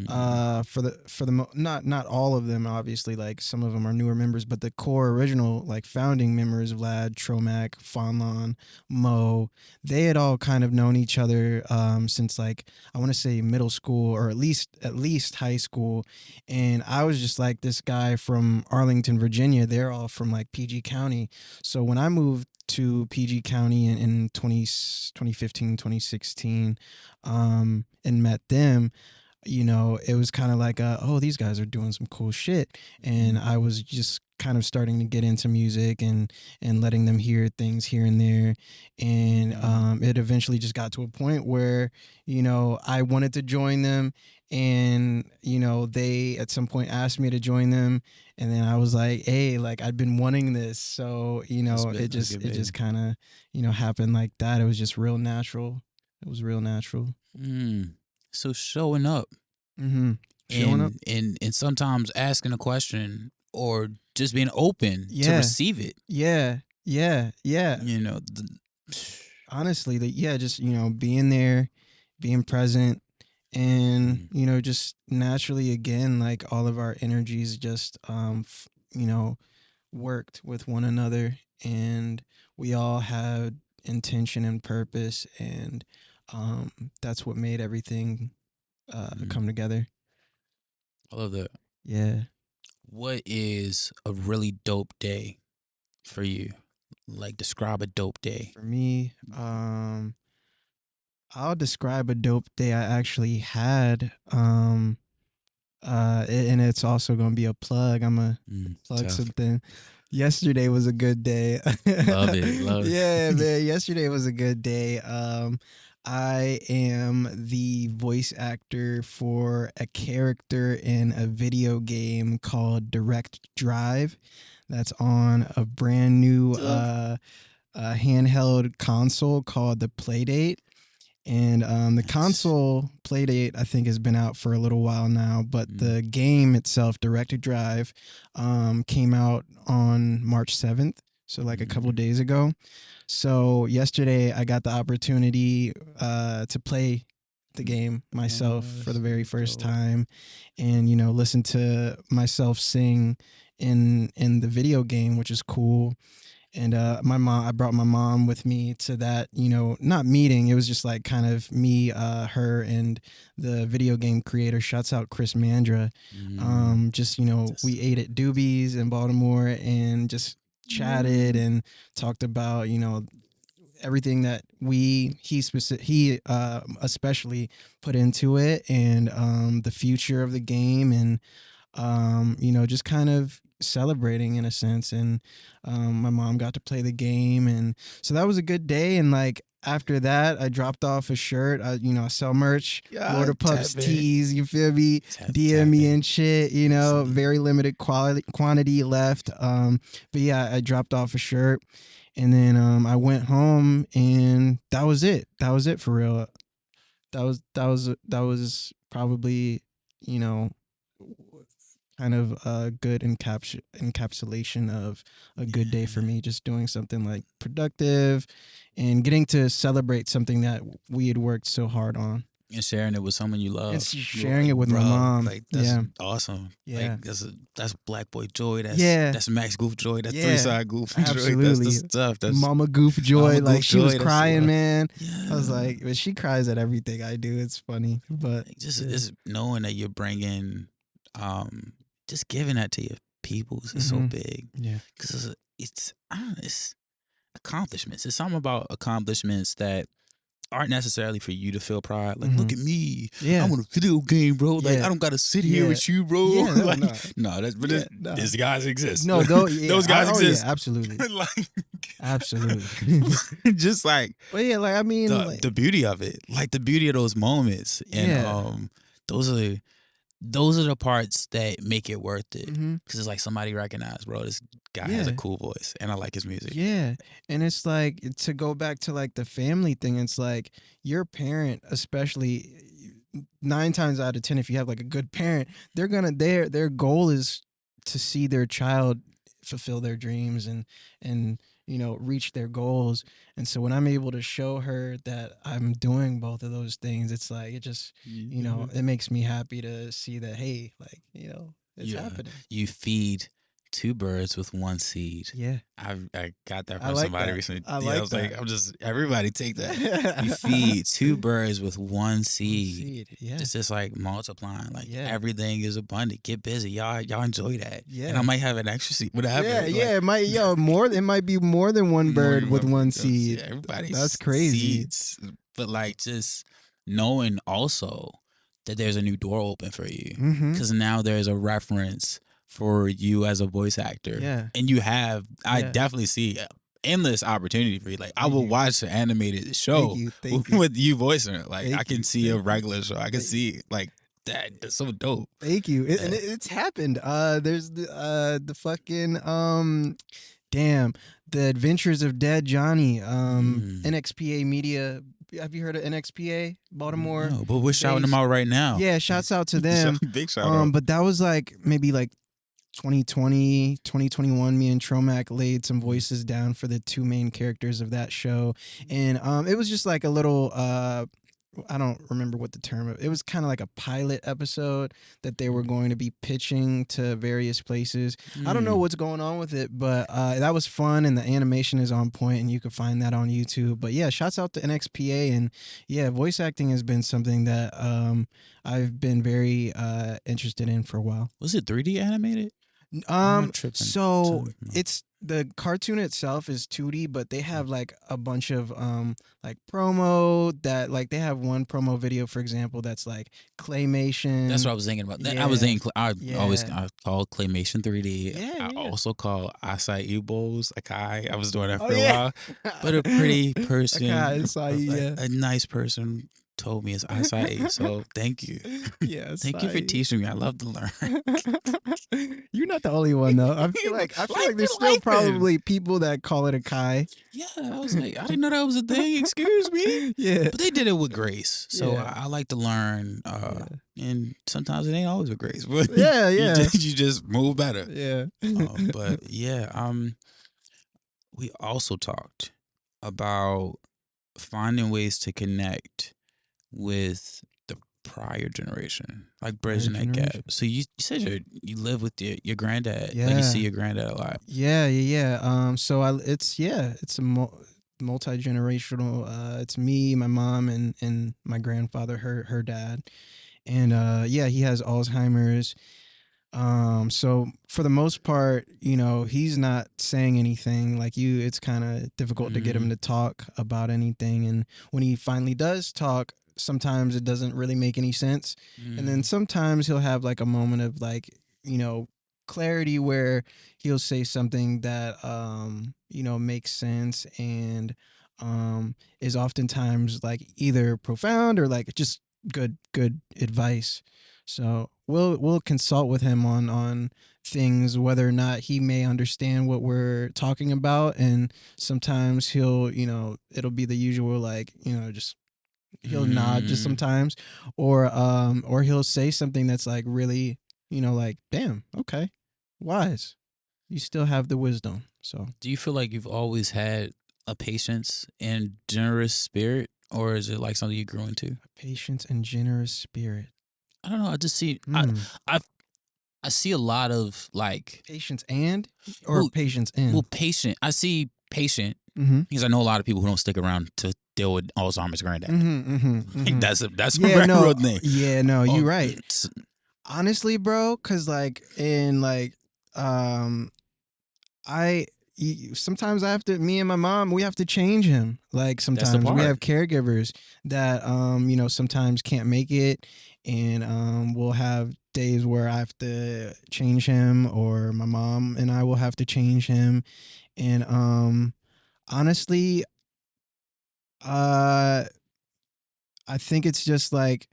Not all of them, obviously, like some of them are newer members, but the core original like founding members, Vlad, Tromac, Fonlon, Mo, they had all kind of known each other since like I want to say middle school, or at least high school. And I was just like this guy from Arlington, Virginia. They're all from like PG County. So when I moved to PG County in 2015, 2016, and met them, it was kind of like, these guys are doing some cool shit. And I was just kind of starting to get into music and letting them hear things here and there. And it eventually just got to a point where, I wanted to join them. and they at some point asked me to join them, and then I was like, hey, like I'd been wanting this, so it just kind of happened like that. It was just real natural. It was real natural. So showing up, showing up, and sometimes asking a question or just being open to receive it. Yeah. Honestly, just being there, being present, and just naturally, again, like all of our energies just worked with one another, and we all had intention and purpose, and that's what made everything come together. I love that. Yeah. What is a really dope day for you? Like, describe a dope day. For me, I'll describe a dope day I actually had. And it's also gonna be a plug. I'm gonna plug something. Yesterday was a good day. Love it. Yeah, man. Yesterday was a good day. I am the voice actor for a character in a video game called Direct Drive. That's on a brand new handheld console called the Playdate. And the console Playdate, I think, has been out for a little while now, but the game itself, Direct Drive, came out on March 7th, so like a couple days ago. So yesterday, I got the opportunity to play the game myself for the very first time, and listen to myself sing in the video game, which is cool. And I brought my mom with me to that, not meeting. It was just like kind of me, her, and the video game creator. Shouts out Chris Mandra. We ate at Doobie's in Baltimore and just chatted and talked about, everything that he especially put into it, and the future of the game, and just kind of celebrating in a sense. And my mom got to play the game, and so that was a good day. And like after that, I dropped off a shirt. I sell merch, Lord of Pups tees, you feel me? DM me and shit, very limited quantity left. But yeah, I dropped off a shirt, and then I went home, and that was it. That was it for real. That was probably, kind of a good encapsulation of a good day for me, just doing something like productive and getting to celebrate something that we had worked so hard on. And sharing it with someone you love. And sharing it with my mom. Like, that's awesome. Yeah. Like, that's Black Boy Joy. That's Max Goof Joy. That's 3SIDE Goof Joy. Absolutely. That's the stuff. That's Mama Goof Joy. Mama like Goof she was Joy, crying, man. Yeah. I was like, but she cries at everything I do. It's funny. But just knowing that you're bringing, just giving that to your peoples is so big. Yeah. Because it's accomplishments. It's something about accomplishments that aren't necessarily for you to feel pride. Like, look at me. Yeah. I'm on a video game, bro. Like, I don't got to sit here with you, bro. Yeah, like, these guys exist. No, those guys exist. Yeah, absolutely. Like, absolutely. just like, but yeah, like, I mean, the beauty of it, like the beauty of those moments. And those are the parts that make it worth it. Because it's like somebody recognized, bro, this guy has a cool voice and I like his music. Yeah. And it's like, to go back to like the family thing, it's like your parent, especially 9 times out of 10, if you have like a good parent, they're gonna, their goal is to see their child fulfill their dreams and reach their goals. And so when I'm able to show her that I'm doing both of those things, it's like, it just, it makes me happy to see that, hey, like, it's happening. You feed 2 birds with 1 seed. Yeah. I got that from somebody recently. I was like, everybody take that. You feed 2 birds with 1 seed. Yeah. It's just like multiplying. Like, everything is abundant. Get busy. Y'all enjoy that. Yeah. And I might have an extra seed. Whatever. Yeah. It might be more than 1 bird with 1 seed. Everybody's That's crazy. Seeds. But like, just knowing also that there's a new door open for you. Because now there's a reference for you as a voice actor. Yeah. And you have, I definitely see endless opportunity for you. Like, I will watch an animated show Thank you. with you voicing it. Like, I can see a regular show. I can see, like, that. That's so dope. Thank you. It's happened. There's the fucking damn, The Adventures of Dead Johnny. NXPA Media. Have you heard of NXPA Baltimore? No, but we're shouting them out right now. Yeah, shouts out to them. Big shout out. But that was like maybe like 2020, 2021. Me and Tromac laid some voices down for the two main characters of that show, and it was just like a little I don't remember what the term of it was. Kind of like a pilot episode that they were going to be pitching to various places. I don't know what's going on with it, but that was fun, and the animation is on point, and you can find that on YouTube. But yeah, shouts out to NXPA, and yeah, voice acting has been something that I've been very interested in for a while. Was it 3D animated? So it's the cartoon itself is 2D, but they have like a bunch of like promo that like they have one promo video, for example, that's like claymation. That's what I was thinking about. Yeah. I was thinking I call claymation 3D. Yeah, I also call acai bowls Akai. I was doing that Oh, for a yeah. while. But a pretty person, Acai, a nice person told me it's acai. So thank you. Yeah, Thank you for teaching me. I love to learn. You're not the only one though. I feel like there's still probably people that call it Akai. Yeah, I was like, I didn't know that was a thing. Excuse me. Yeah. But they did it with grace. So Yeah. I like to learn. And sometimes it ain't always with grace. But Yeah, yeah. you just move better. Yeah. But yeah, we also talked about finding ways to connect with the prior generation, like bridging that gap. So you said you live with your granddad. Yeah. Like you see your granddad a lot. Yeah. So it's a multi-generational. It's me, my mom, and my grandfather, her dad, and he has Alzheimer's. So for the most part, he's not saying anything. Like it's kind of difficult to get him to talk about anything, and when he finally does talk, sometimes it doesn't really make any sense. And then sometimes he'll have like a moment of like, clarity where he'll say something that, makes sense and is oftentimes like either profound or like just good advice. So we'll consult with him on things, whether or not he may understand what we're talking about. And sometimes he'll, it'll be the usual, like, just he'll nod just sometimes, or he'll say something that's like really, like, damn, okay, wise. You still have the wisdom. So do you feel like you've always had a patience and generous spirit, or is it like something you grew into? A patience and generous spirit. I don't know. I just see I see a lot of like patience or patience in. Well, patient. I see patient because I know a lot of people who don't stick around to deal with Alzheimer's granddad. That's a real thing. Yeah, no, you're right. Honestly, bro, because like in like sometimes I have to. Me and my mom, we have to change him. Like sometimes we have caregivers that sometimes can't make it, and we'll have days where I have to change him, or my mom and I will have to change him. And honestly, I think it's just like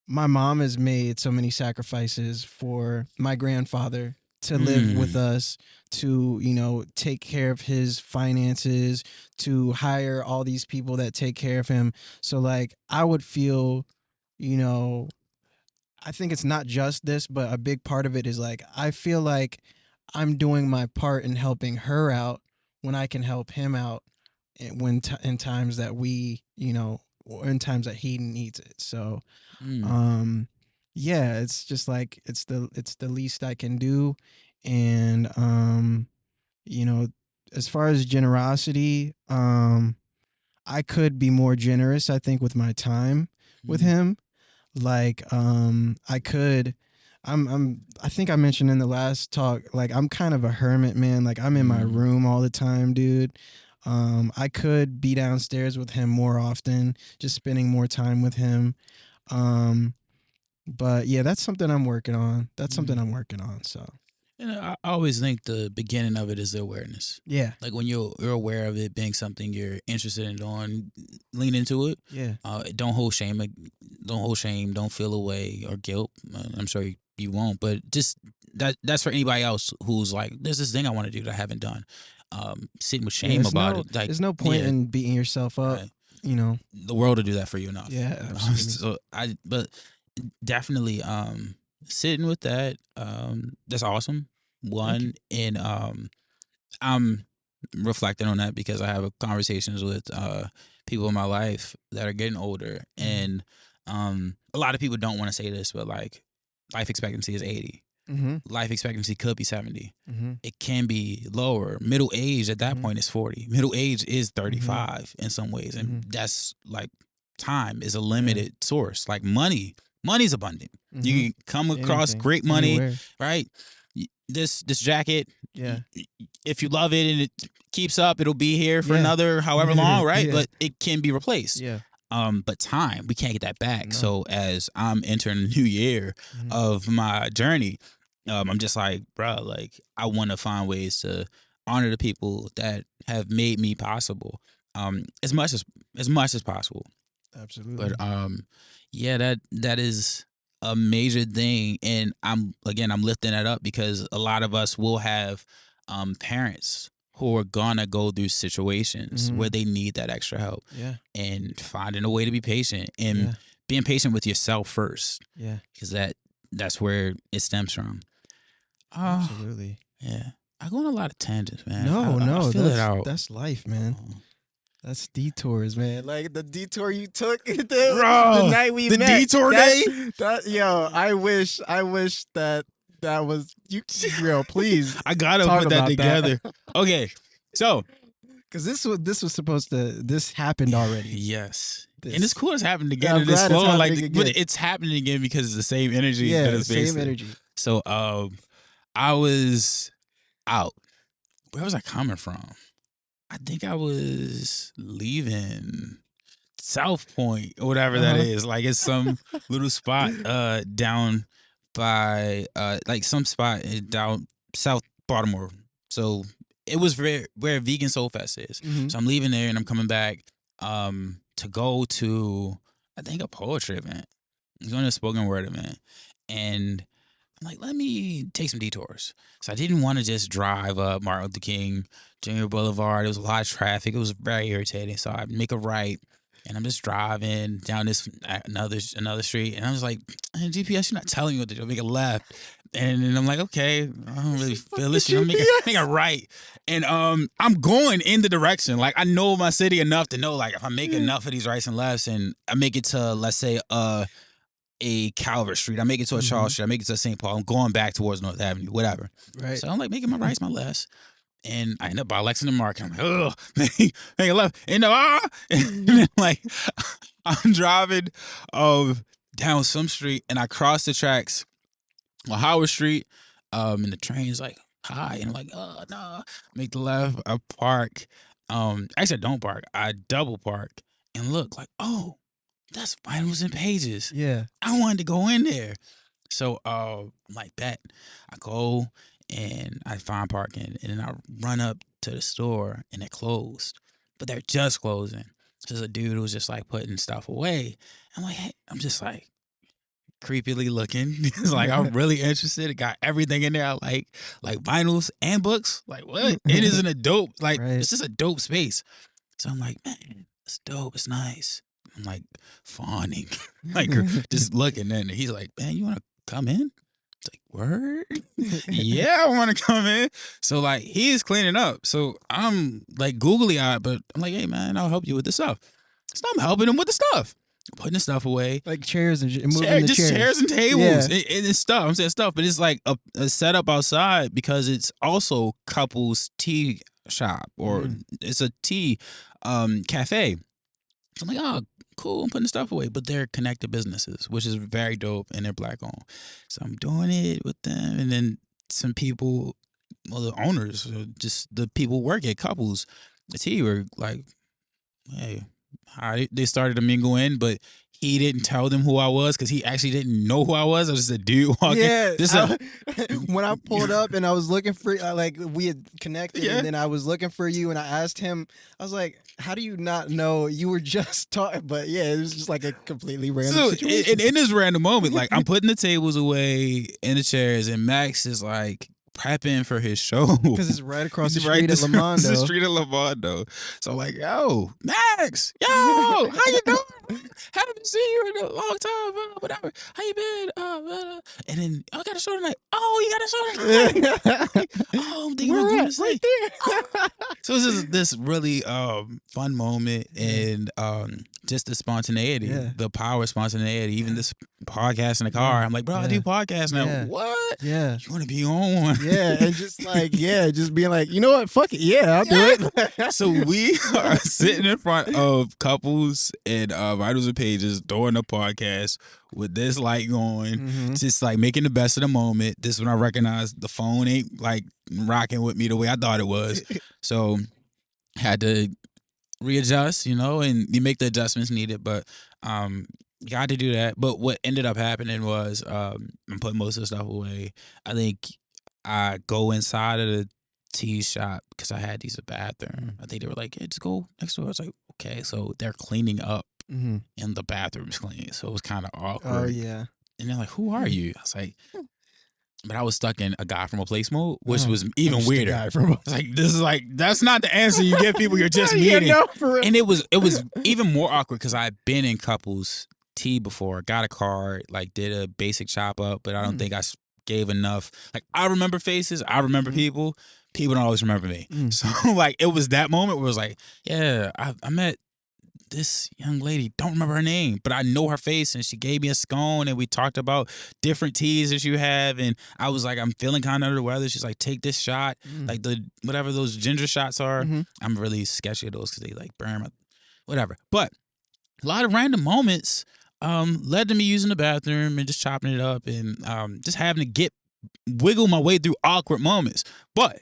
my mom has made so many sacrifices for my grandfather to live with us, to, take care of his finances, to hire all these people that take care of him. So like I would feel, I think it's not just this, but a big part of it is like, I feel like I'm doing my part in helping her out when I can help him out in times that we, in times that he needs it. So, yeah, it's just like it's the least I can do. And as far as generosity, I could be more generous, I think, with my time with him. Like I think I mentioned in the last talk, like I'm kind of a hermit, man. Like I'm in my room all the time, dude. I could be downstairs with him more often, just spending more time with him. But yeah, that's something I'm working on. So I always think the beginning of it is the awareness. Yeah. Like when you're aware of it being something you're interested in doing, lean into it. Yeah. Don't hold shame. Don't hold shame. Don't feel away or guilt. I'm sure you won't. But just that's for anybody else who's like, there's this thing I want to do that I haven't done. Sitting with shame about it. Like, there's no point in beating yourself up. Right. You know, the world will do that for you enough. Yeah, absolutely. But definitely sitting with that, that's awesome. One, and I'm reflecting on that because I have conversations with people in my life that are getting older, and a lot of people don't want to say this, but like life expectancy is 80. Life expectancy could be 70. It can be lower. Middle age at that point is 40. Middle age is 35 in some ways, and that's like time is a limited source. Like money's abundant. You can come across great money, Anywhere. right? This jacket, Yeah. if you love it and it keeps up, it'll be here for another however long, right? Yeah. But it can be replaced. Yeah. But time, we can't get that back. No. So as I'm entering a new year of my journey, I'm just like, bro, like I want to find ways to honor the people that have made me possible, as much as possible. Absolutely. But yeah, that is a major thing, and I'm lifting that up because a lot of us will have parents who are gonna go through situations where they need that extra help. Yeah. And finding a way to be patient and being patient with yourself first. Yeah. Because that's where it stems from. Absolutely. Yeah. I go on a lot of tangents, man. No, I feel it out. That's life, man. That's detours, man. Like the detour you took the night we the met. detour day. I wish that was you. Real, please. I gotta talk put that about together. Okay, so because this happened already. Yes. This. And it's cool it's happened again. I'm And it's glad it's slow, like, happening but again. it's happening again because it's the same energy. Yeah, that it's same based in. energy. So I was out. Where was I coming from? I think I was leaving South Point or whatever that is. Like it's some little spot down by like some spot down South Baltimore. So it was where Vegan Soul Fest is. So I'm leaving there and I'm coming back to go to, I think, a poetry event. I was going to a spoken word event. And I'm like, let me take some detours. So I didn't want to just drive up Martin Luther King Jr. Boulevard. There was a lot of traffic. It was very irritating. So I make a right, and I'm just driving down this another street. And I was like, GPS, you're not telling me what to do. Make a left. And then I'm like, okay, I don't really feel this. You know, make a right. And I'm going in the direction. Like I know my city enough to know, like, if I make enough of these rights and lefts, and I make it to, let's say, a Calvert Street, I make it to a Charles Street, I make it to St. Paul, I'm going back towards North Avenue, whatever. Right. So I'm like making my rights, my lefts, and I end up by Lexington Market. I'm like, ugh, make a left, and then like I'm driving down some street, and I cross the tracks on Howard Street, and the train's like high, and I'm like, oh no, make the left, I park. Actually I don't park, I double park, and look like, oh, that's Vinyls and Pages. Yeah. I wanted to go in there. So I'm like, bet. I go and I find parking, and then I run up to the store, and they're closed. But they're just closing. So there's a dude who's just like putting stuff away. I'm like, hey, I'm just like creepily looking. It's like, I'm really interested. It got everything in there I like vinyls and books. Like, what? It isn't a dope, like, Right. It's just a dope space. So I'm like, man, it's dope. It's nice. I'm like fawning, like just looking, and he's like, man, you want to come in? It's like, word? Yeah, I want to come in. So like he's cleaning up. So I'm like googly eyed, but I'm like, hey man, I'll help you with the stuff. So I'm helping him with the stuff, putting the stuff away. Like chairs and moving the chairs. Chairs and tables Yeah. and stuff. I'm saying stuff, but it's like a setup outside because it's also couples tea shop, or it's a tea cafe. So I'm like, oh, cool, I'm putting the stuff away. But they're connected businesses, which is very dope, and they're Black owned. So I'm doing it with them. And then some people, well, the owners, just the people work at couples, the tea were like, hey, they started to mingle in, but he didn't tell them who I was because he actually didn't know who I was. I was just a dude walking. Yeah, This when I pulled up and I was looking for like we had connected, Yeah. and then I was looking for you, and I asked him, I was like, "How do you not know you were just talking?" But yeah, it was just like a completely random so situation. in this random moment, like I'm putting the tables away in the chairs, and Max is like prepping for his show Because it's right across the He's right street at this- Lamondo. the street of Lamondo. So like, yo, Max, yo, how you doing? Haven't seen you in a long time, whatever. How you been? And then I got a show tonight. Oh, you got a show tonight? Oh, I'm thinking about going to right there. So this is this really fun moment and just the spontaneity, Yeah. the power of spontaneity. Even this podcast in the car, I'm like, bro, I do podcasts now. Yeah. What? Yeah. You want to be on one? Yeah, and just like, just being like, you know what, fuck it, I'll do it. So we are sitting in front of couples and writers and pages doing a podcast with this light going, just like making the best of the moment. This is when I recognized the phone ain't like rocking with me the way I thought it was. So had to readjust, and you make the adjustments needed, but got to do that. But what ended up happening was I'm putting most of the stuff away. I think I go inside of the tea shop because I had to use a bathroom. I think they were like, "Hey, just go next door." I was like, "Okay." So they're cleaning up and the bathroom's clean. So it was kind of awkward. Oh yeah. And they're like, "Who are you?" I was like, but I was stuck in a guy from a place mode, which was I'm even just a weirder. guy from a- It's like, this is like, that's not the answer you give people you're just meeting. Yeah, no, for real. And it was even more awkward because I'd been in couples tea before, got a card, like did a basic chop up, but I don't think I gave enough. Like I remember faces, I remember people. People don't always remember me. So like it was that moment where it was like, yeah, I met this young lady, don't remember her name, but I know her face, and she gave me a scone, and we talked about different teas that you have, and I was like, I'm feeling kind of under the weather. She's like, take this shot, like the whatever those ginger shots are. I'm really sketchy at those because they like burn my whatever. But a lot of random moments led to me using the bathroom and just chopping it up and just having to wiggle my way through awkward moments. But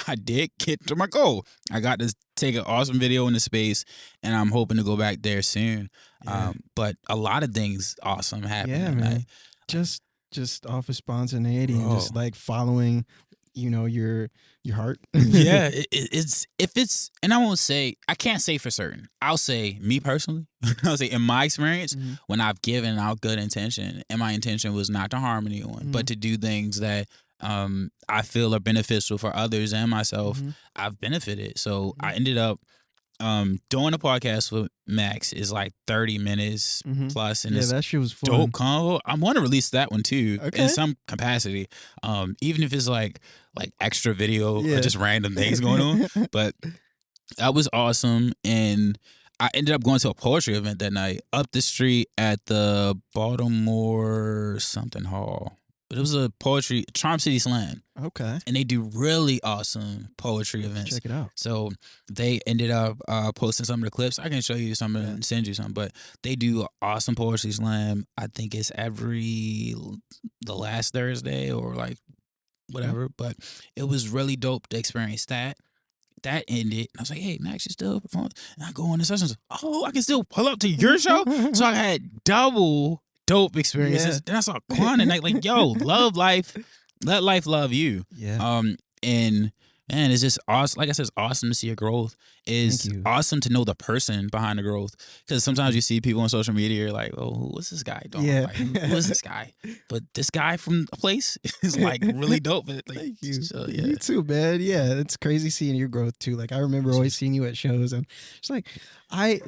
I did get to my goal. I got to take an awesome video in the space, and I'm hoping to go back there soon. Yeah. But a lot of things awesome happened. Yeah, that man. night. Just off of spontaneity and just like following, your heart. Yeah, it's if it's, and I can't say for certain. I'll say me personally. I'll say in my experience, when I've given out good intention, and my intention was not to harm anyone, but to do things that I feel are beneficial for others and myself, I've benefited. So I ended up doing a podcast with Max is like 30 minutes plus, and Yeah, it's that shit was fun. dope convo. I want to release that one too Okay. in some capacity, even if it's like extra video or just random things going on. But that was awesome, and I ended up going to a poetry event that night up the street at the Baltimore something hall. But it was a poetry, Charm City Slam. Okay. And they do really awesome poetry events. Check it out. So they ended up posting some of the clips. I can show you some and send you some. But they do awesome poetry slam. I think it's the last Thursday or like whatever. But it was really dope to experience that. That ended. I was like, hey, Max, you still performing? And I go on the sessions. Oh, I can still pull up to your show? So I had double dope experiences. Then I saw Quan and like, yo, love life. Let life love you. Yeah. And man, it's just awesome. Like I said, it's awesome to see your growth. It's Thank you. awesome to know the person behind the growth. Because sometimes you see people on social media, you're like, oh, what's this guy doing? Yeah. Like, who is this guy? But this guy from a place is like really dope. Like, Thank you. So, yeah. You too, man. Yeah, it's crazy seeing your growth too. Like I remember always seeing you at shows, and it's like I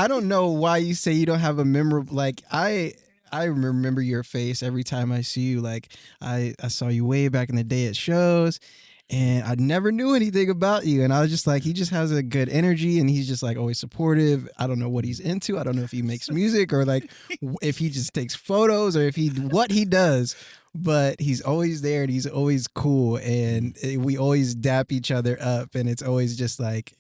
don't know why you say you don't have a memorable. Like I remember your face every time I see you. Like I saw you way back in the day at shows, and I never knew anything about you. And I was just like, he just has a good energy, and he's just like always supportive. I don't know what he's into. I don't know if he makes music or like if he just takes photos or what he does. But he's always there, and he's always cool, and we always dap each other up, and it's always just like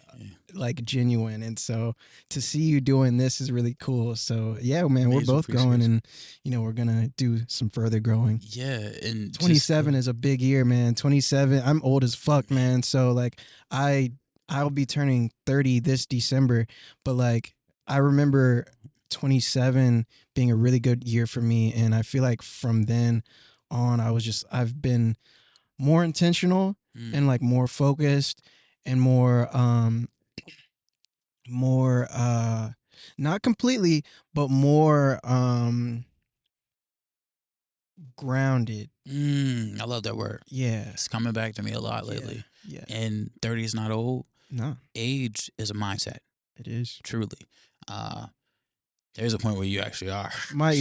genuine. And so to see you doing this is really cool. So yeah, man, we're both growing, and we're gonna do some further growing. Yeah, and 27 is a big year, man. 27. I'm old as fuck, man. So like I'll be turning 30 this December, but like I remember 27 being a really good year for me, and I feel like from then on, I've been more intentional and like more focused and more not completely, but more grounded. I love that word. Yeah. It's coming back to me a lot lately. Yeah. And 30 is not old. No. Age is a mindset. It is. Truly. There's a point where you actually are. My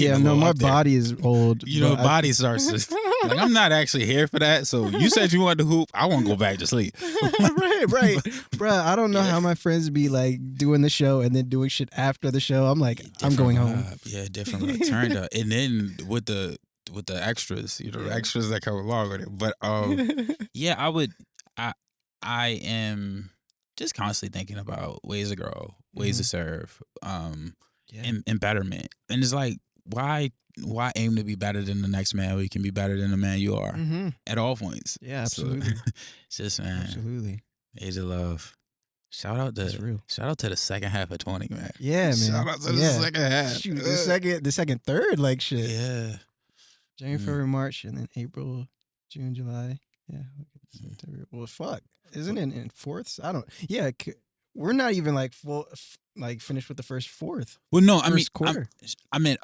body is old. Body starts to like, I'm not actually here for that. So you said you wanted to hoop. I want to go back to sleep. right. Bruh, I don't know how my friends be like doing the show and then doing shit after the show. I'm like, I'm going home. Yeah, different. Turned up. And then with the extras, the extras that come along with it. But I am just constantly thinking about ways to grow, ways to serve, and betterment. And it's like, why aim to be better than the next man when you can be better than the man you are at all points? Yeah, absolutely. So, it's just, man, absolutely. Age of love. Shout out to the second half of 20, man. Yeah, man. Shout out to the second half. Shoot, the second third, like shit. Yeah. January, February, March, and then April, June, July. Yeah. Well, fuck. Isn't it in fourths? I don't. Yeah. We're not even like full, like finished with the first fourth. Well, no, quarter. I meant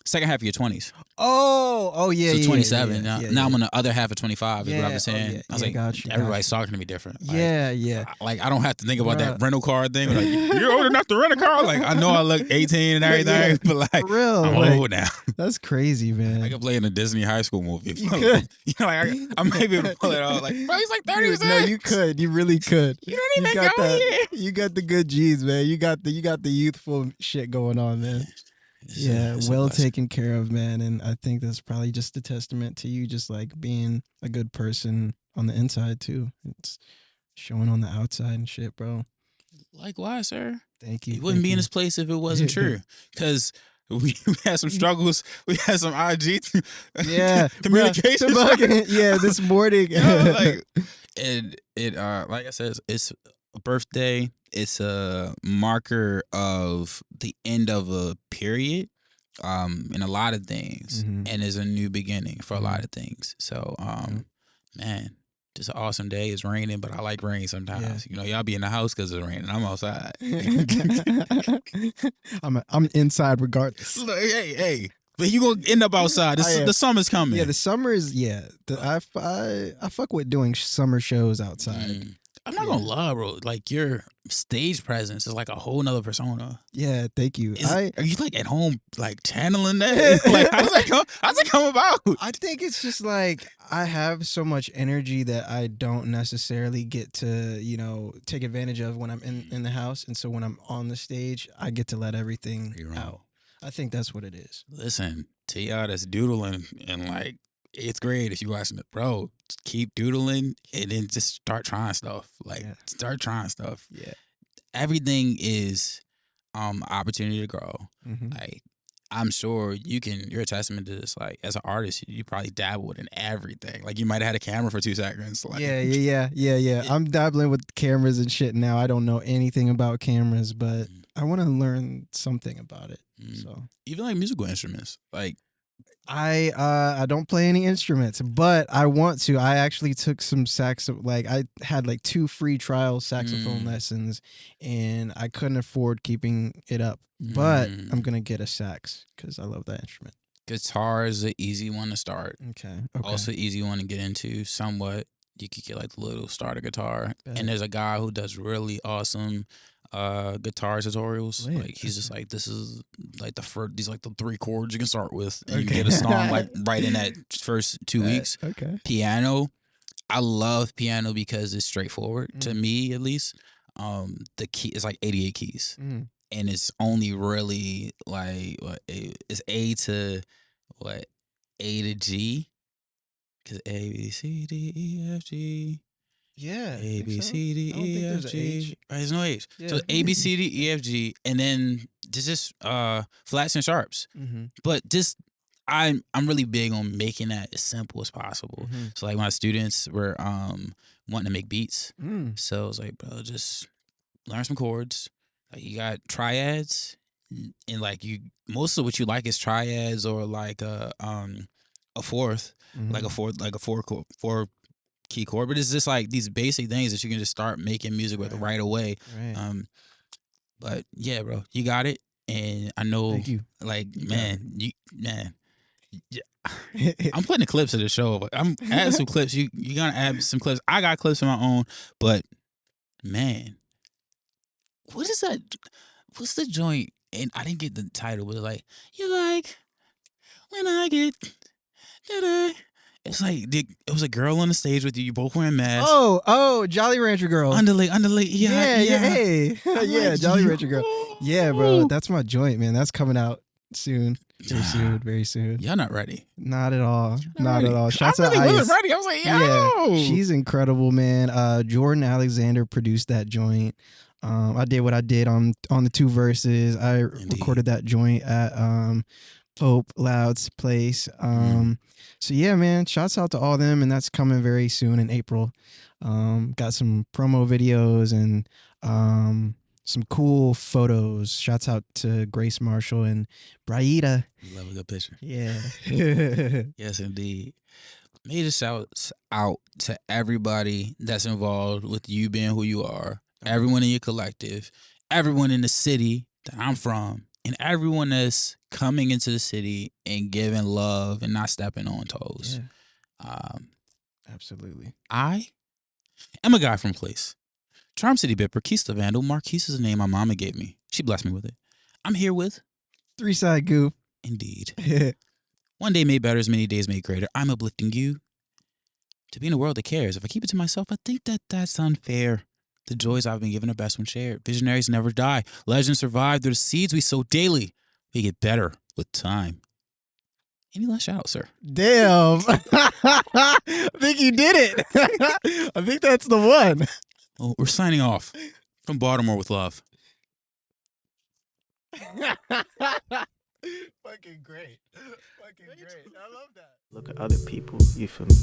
second half of your 20s. Oh yeah. So 27. Yeah, now I'm on the other half of 25. Is what I was saying. I was like, gotcha, everybody's talking to me different. Like, yeah. I don't have to think about that rental car thing. Like, you're old enough to rent a car. Like, I know I look 18 and everything, but like, for real, I'm like, old now. That's crazy, man. I could play in a Disney high school movie. You could. I may be able to pull it off. Like, bro, he's like 36. No, you could. You really could. You don't even got go that. here. You got the good G's, man. You got the youthful shit going on, man. It's well taken care of, man. And I think that's probably just a testament to you just like being a good person on the inside too. It's showing on the outside and shit, bro. Likewise, sir. Thank you. You wouldn't be in this place if it wasn't true. Because we had some struggles. We had some IG communication. This morning. Like I said, it's a birthday. It's a marker of the end of a period in a lot of things. And it's a new beginning for a lot of things. So, man, just an awesome day. It's raining, but I like rain sometimes. Yeah. Y'all be in the house because it's raining. I'm outside. I'm inside regardless. Look, hey. But you gonna end up outside. The summer's coming. Yeah, the summer is. I fuck with doing summer shows outside. I'm not gonna lie, bro. Like, your stage presence is like a whole nother persona. Yeah, thank you. Are you like at home, like channeling that? Like, how's that come about? I think it's just like I have so much energy that I don't necessarily get to, take advantage of when I'm in the house, and so when I'm on the stage, I get to let everything out. I think that's what it is. Listen, to y'all that's doodling in like 8th grade, if you watching it, bro, keep doodling and then just start trying stuff. Like, start trying stuff. Yeah. Everything is opportunity to grow. Like, I'm sure you're a testament to this. Like, as an artist, you probably dabbled in everything. Like, you might have had a camera for 2 seconds. Like, yeah. I'm dabbling with cameras and shit now. I don't know anything about cameras, but I want to learn something about it. So even like musical instruments, like I don't play any instruments, but I want to. I actually took some I had like 2 free trial saxophone lessons, and I couldn't afford keeping it up. But I'm gonna get a sax because I love that instrument. Guitar is an easy one to start. Okay. Also easy one to get into somewhat. You could get like the little starter guitar. And there's a guy who does really awesome guitar tutorials. Like, he's just like, this is like these like the 3 chords you can start with, and you can get a song like right in that first 2 weeks. Okay. Piano, I love piano because it's straightforward to me, at least. The key is like 88 keys, and it's only really like it's A to G, because A B C D E F G. Yeah. A B C D E F G. Right, there's no H. Yeah. So A B C D E F G, and then there's just flats and sharps. But just I'm really big on making that as simple as possible. So like my students were wanting to make beats, so I was like, bro, just learn some chords. Like, you got triads, and like most of what you like is triads or like a fourth, like a four key chord. But it's just like these basic things that you can just start making music with right away. Right. But yeah, bro, you got it, and I know, Thank you. like, man. Yeah. I'm putting the clips of the show. I'm adding some clips. You gonna add some clips. I got clips of my own, but man, what is that? What's the joint? And I didn't get the title, but like, you like when I get da-da. It's like it was a girl on the stage with you. You both wearing masks. Oh, Jolly Rancher Girl. Underlay. Yeah. Hey. Yeah, like, Jolly Rancher Girl. Yeah, bro. That's my joint, man. That's coming out soon. Very soon. Y'all not ready. Not at all. Not ready. at all. Shouts I really out wasn't Ice. ready. I was like, yo. Yeah, she's incredible, man. Jordan Alexander produced that joint. I did what I did on the 2 verses. I recorded that joint at Pope Loud's place. So yeah, man, shouts out to all them, and that's coming very soon in April. Got some promo videos and some cool photos. Shouts out to Grace Marshall and Braida. Love a good picture. Yeah. Yes, indeed. Major shouts out to everybody that's involved with you being who you are. Everyone in your collective, everyone in the city that I'm from, and everyone that's coming into the city and giving love and not stepping on toes. Yeah. Absolutely. I am a guy from place. Charm City Bipper, Quis The Vndl. Marquis is the name my mama gave me. She blessed me with it. I'm here with 3SIDEGOOF. Indeed. One day made better is many days made greater. I'm uplifting you to be in a world that cares. If I keep it to myself, I think that's unfair. The joys I've been given are best when shared. Visionaries never die. Legends survive. They're the seeds we sow daily. We get better with time. Any last shout out, sir? Damn. I think you did it. I think that's the one. Well, we're signing off from Baltimore with love. Fucking great. Fucking great. I love that. Look at other people, you feel me?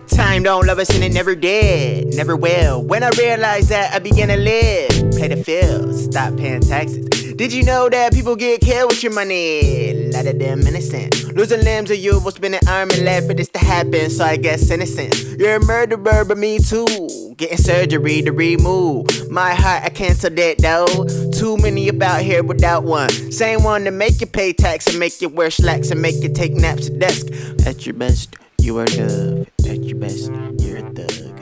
Time don't love us and it never did, never will. When I realized that, I began to live. Pay the field, stop paying taxes. Did you know that people get killed with your money? A lot of them innocent. Losing limbs or you will spend an arm and leg for this to happen, so I guess innocent. You're a murderer, but me too. Getting surgery to remove my heart, I cancel that though. Too many about here without one. Same one to make you pay tax and make you wear slacks and make you take naps at desk. At your best, you are dove. At your best, you're a thug.